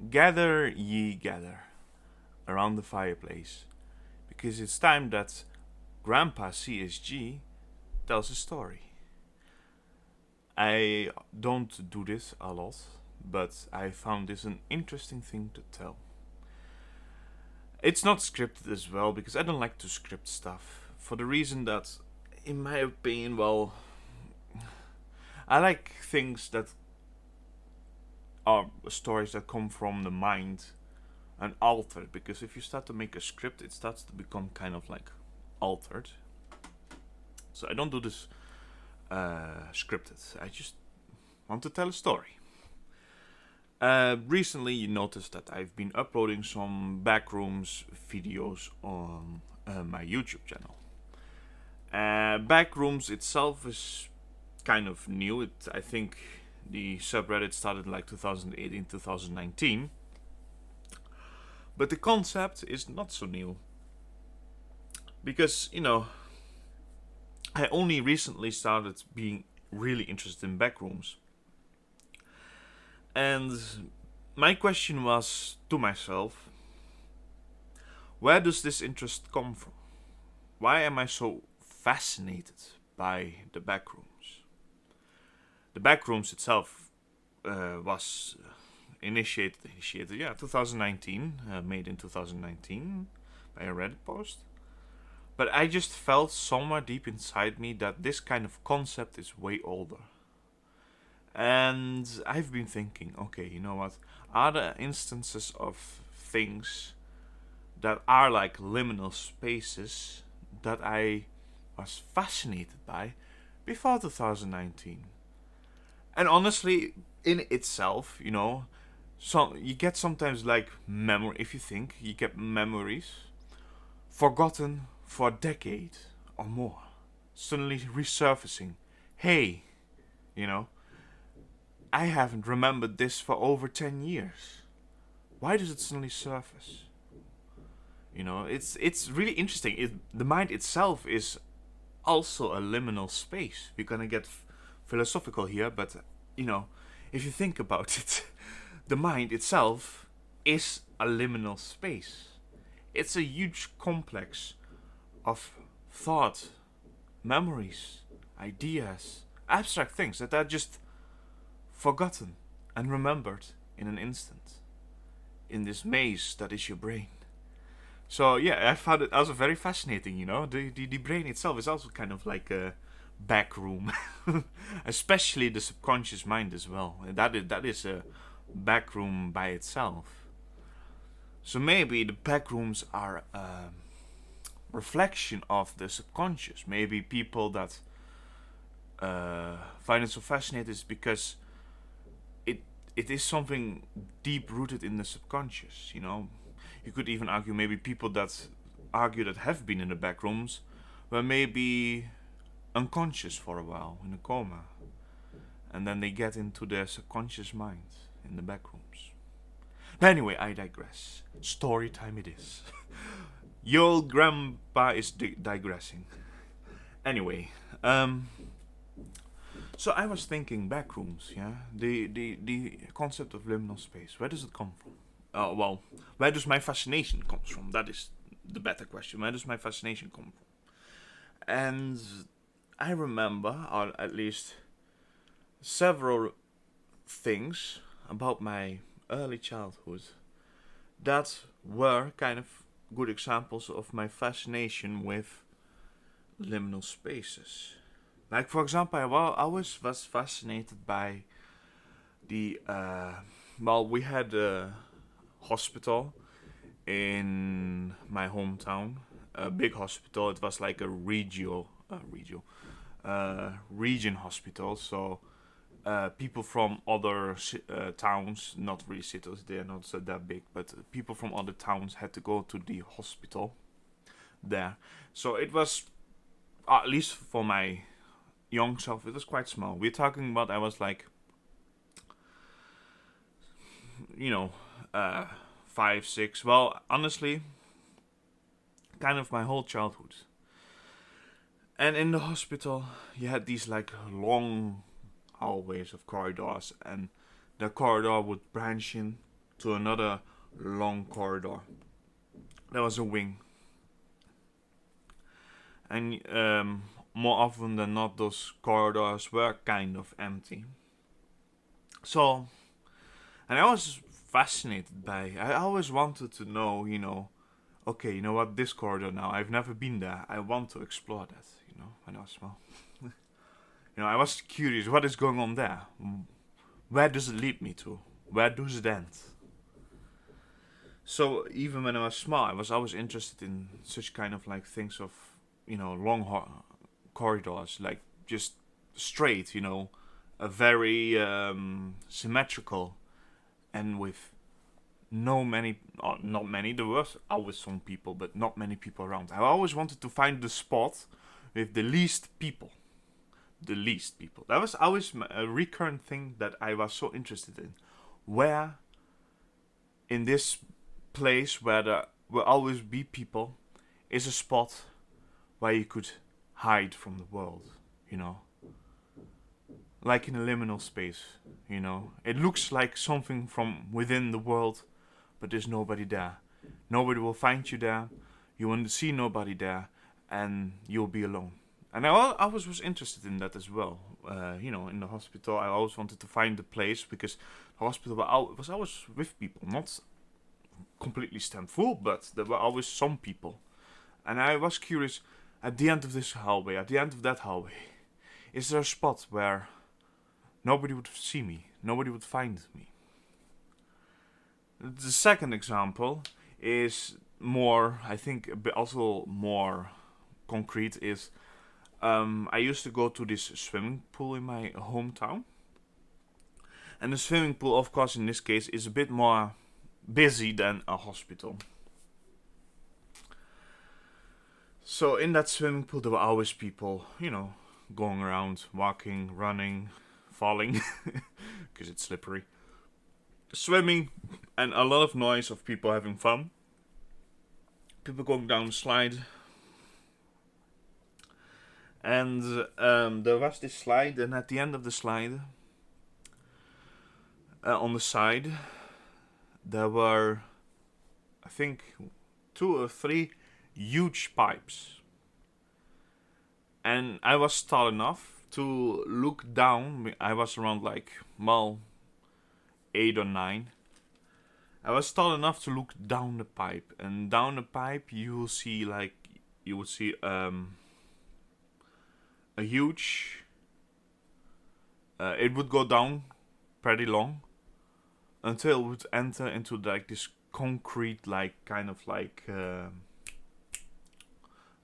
Gather ye gather around the fireplace, because it's time that Grandpa CSG tells a story. I don't do this a lot, but I found this an interesting thing to tell. It's not scripted as well, because I don't like to script stuff, for the reason that, in my opinion, well, I like things that are stories that come from the mind and altered, because if you start to make a script, it starts to become kind of like altered. So I don't do this scripted. I just want to tell a story. Recently, you noticed that I've been uploading some backrooms videos on my YouTube channel. Backrooms itself is kind of new. I think the subreddit started in like 2018, 2019. But the concept is not so new. Because, I only recently started being really interested in backrooms. And my question was to myself, where does this interest come from? Why am I so fascinated by the backrooms? The backrooms itself was initiated, 2019, made in 2019 by a Reddit post. But I just felt somewhere deep inside me that this kind of concept is way older. And I've been thinking, okay, you know what? Are there instances of things that are like liminal spaces that I was fascinated by before 2019? And honestly, in itself, so you get sometimes like memory. If you think you get memories forgotten for a decade or more, suddenly resurfacing. Hey, you know, I haven't remembered this for over 10 years. Why does it suddenly surface? It's really interesting. The mind itself is also a liminal space. We're gonna get philosophical here, but if you think about it, the mind itself is a liminal space. It's a huge complex of thought, memories, ideas, abstract things that are just forgotten and remembered in an instant. In this maze that is your brain. So yeah, I found it also very fascinating. The brain itself is also kind of like a back room, especially the subconscious mind as well. That is a back room by itself. So maybe the back rooms are a reflection of the subconscious. Maybe people that find it so fascinating is because it is something deep rooted in the subconscious. You could even argue maybe people that have been in the back rooms were maybe unconscious for a while in a coma, and then they get into their subconscious mind in the back rooms. But anyway, I digress. Story time it is. Your old grandpa is digressing. Anyway, so I was thinking backrooms, yeah? The concept of liminal space, where does it come from? Well, where does my fascination come from? That is the better question. Where does my fascination come from? And I remember, or at least several things about my early childhood that were kind of good examples of my fascination with liminal spaces. Like, for example, I always was fascinated by the we had a hospital in my hometown, a big hospital. It was like a region hospital. So people from other towns, not really cities, they're not so that big, but people from other towns had to go to the hospital there. So it was, at least for my young self, it was quite small. We're talking about I was like, 5, 6. Well, honestly, kind of my whole childhood. And in the hospital, you had these like long hallways of corridors, and the corridor would branch in to another long corridor. There was a wing, and more often than not, those corridors were kind of empty. So, and I was fascinated by. I always wanted to know, okay, you know what, this corridor now. I've never been there. I want to explore that. When I was small. I was curious. What is going on there? Where does it lead me to? Where does it end? So even when I was small, I was always interested in such kind of like things of, long corridors, like just straight, a very symmetrical, and with not many, there were always some people, but not many people around. I always wanted to find the spot with the least people. That was always a recurrent thing that I was so interested in. Where in this place where there will always be people is a spot where you could hide from the world, like in a liminal space, it looks like something from within the world, but there's nobody there. Nobody will find you there. You won't see nobody there, and you'll be alone. And I always was interested in that as well. In the hospital, I always wanted to find the place, because the hospital was always with people, not completely stand full, but there were always some people. And I was curious, at the end of this hallway, at the end of that hallway, is there a spot where nobody would see me, nobody would find me? The second example is more, I think, a bit also more concrete, is I used to go to this swimming pool in my hometown. And the swimming pool, of course, in this case, is a bit more busy than a hospital. So in that swimming pool, there were always people, going around, walking, running, falling, because it's slippery, swimming, and a lot of noise of people having fun. People going down the slide. And there was this slide, and at the end of the slide, on the side, there were, I think, 2 or 3 huge pipes. And I was tall enough to look down. I was around 8 or 9. I was tall enough to look down the pipe, and down the pipe you would see a huge. It would go down pretty long until it would enter into this concrete,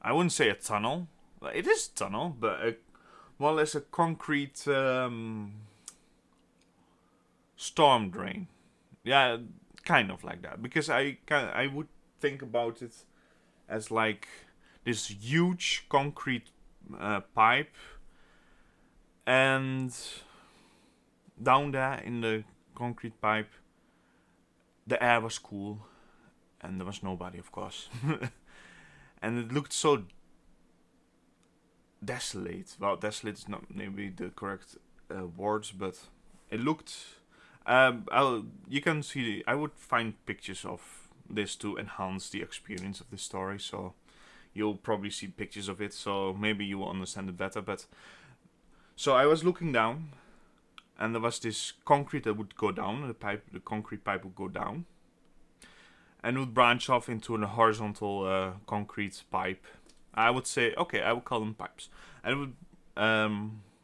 I wouldn't say a tunnel. It is a tunnel, but more or less a concrete storm drain. Yeah, kind of like that. Because I would think about it as this huge concrete pipe, and down there in the concrete pipe, the air was cool, and there was nobody, of course. And it looked so desolate. Well, desolate is not maybe the correct words, but it looked. You can see. I would find pictures of this to enhance the experience of the story. So you'll probably see pictures of it. So maybe you will understand it better. But so I was looking down, and there was this concrete that would go down. The concrete pipe would go down, and would branch off into a horizontal concrete pipe. I would say, okay, I would call them pipes. And it would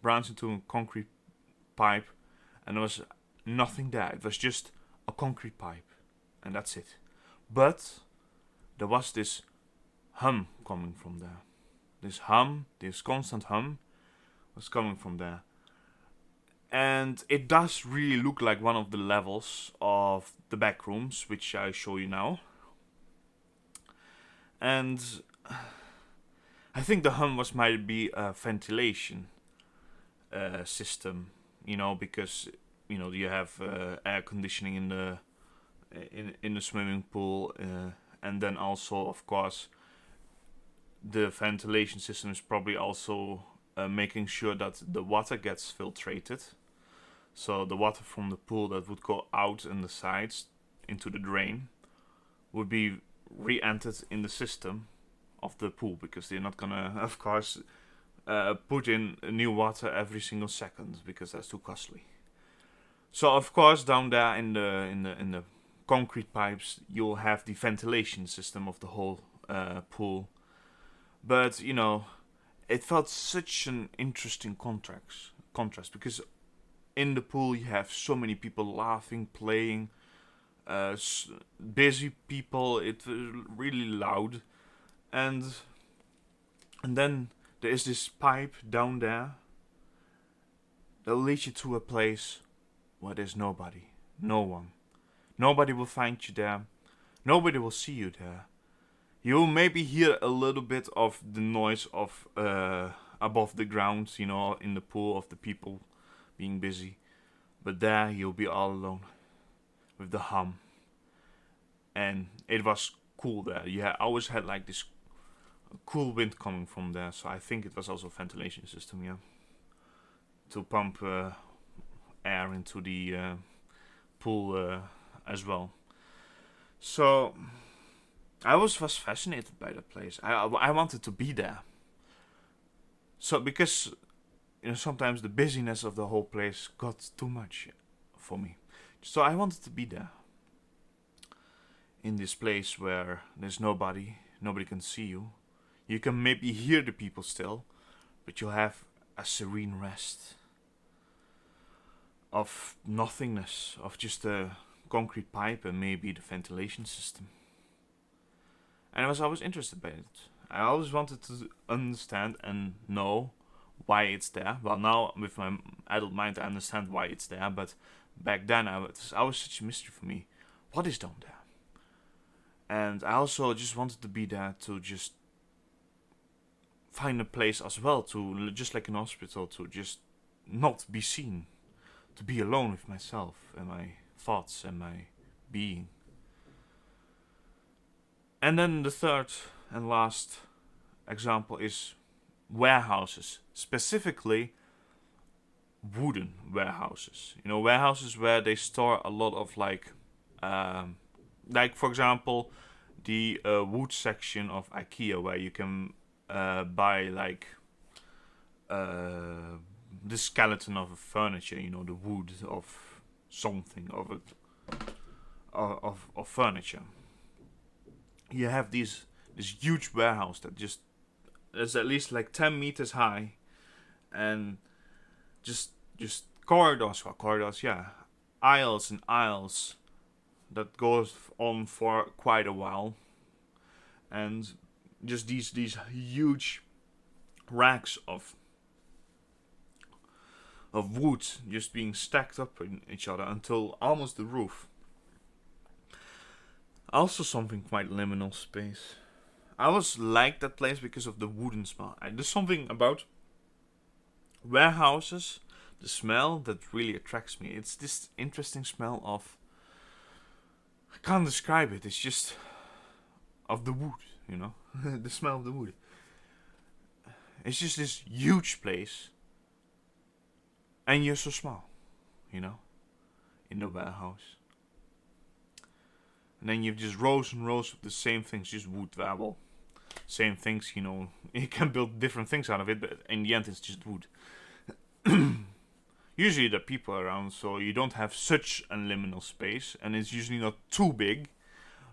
branch into a concrete pipe, and there was nothing there. It was just a concrete pipe, and that's it. But there was this hum coming from there. This constant hum, was coming from there. And it does really look like one of the levels of the backrooms, which I show you now. And I think the hum might be a ventilation system, because you have air conditioning in the swimming pool, and then also, of course, the ventilation system is probably also making sure that the water gets filtrated. So the water from the pool that would go out in the sides, into the drain would be re-entered in the system of the pool, because they're not gonna, of course, put in new water every single second, because that's too costly. So of course, down there in the concrete pipes, you'll have the ventilation system of the whole pool. But you know, it felt such an interesting contrast, because in the pool you have so many people laughing, playing, busy people. It was really loud, and then there is this pipe down there that'll lead you to a place where there's nobody, no one. Nobody will find you there. Nobody will see you there. You'll maybe hear a little bit of the noise of above the ground, you know, in the pool, of the people being busy. But there you'll be all alone with the hum. And it was cool there. I always had like this cool wind coming from there. So I think it was also a ventilation system, yeah, to pump air into the pool as well. So I was fascinated by that place. I wanted to be there. So because sometimes the busyness of the whole place got too much for me. So I wanted to be there. In this place where there's nobody can see you. You can maybe hear the people still, but you'll have a serene rest of nothingness, of just a concrete pipe and maybe the ventilation system. And I was always interested by it. I always wanted to understand and know why it's there. Well, now with my adult mind, I understand why it's there. But back then, it was always such a mystery for me. What is down there? And I also just wanted to be there to just find a place as well, to just like an hospital, to just not be seen, to be alone with myself and my thoughts and my being. And then the third and last example is warehouses, specifically wooden warehouses. Warehouses where they store a lot of like for example, the wood section of IKEA, where you can buy like the skeleton of a furniture, the wood of something, of furniture. You have this huge warehouse that just is at least like 10 meters high, and just corridors, yeah, aisles and aisles that goes on for quite a while, and just these huge racks of wood just being stacked up in each other until almost the roof. Also something quite liminal space. I always liked that place because of the wooden smell. There's something about warehouses, the smell, that really attracts me. It's this interesting smell of, I can't describe it, it's just of the wood, the smell of the wood. It's just this huge place, and you're so small, in the warehouse. And then you've just rows and rows of the same things, just wood, well, same things, you can build different things out of it, but in the end it's just wood. Usually there are people around, so you don't have such a liminal space, and it's usually not too big,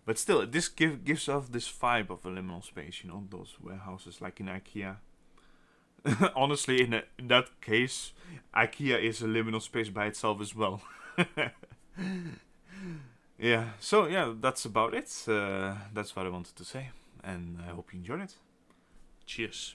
but still, this gives off this vibe of a liminal space, those warehouses like in IKEA. Honestly, in that case, IKEA is a liminal space by itself as well. Yeah, so yeah, that's about it. That's what I wanted to say, and I hope you enjoyed it. Cheers.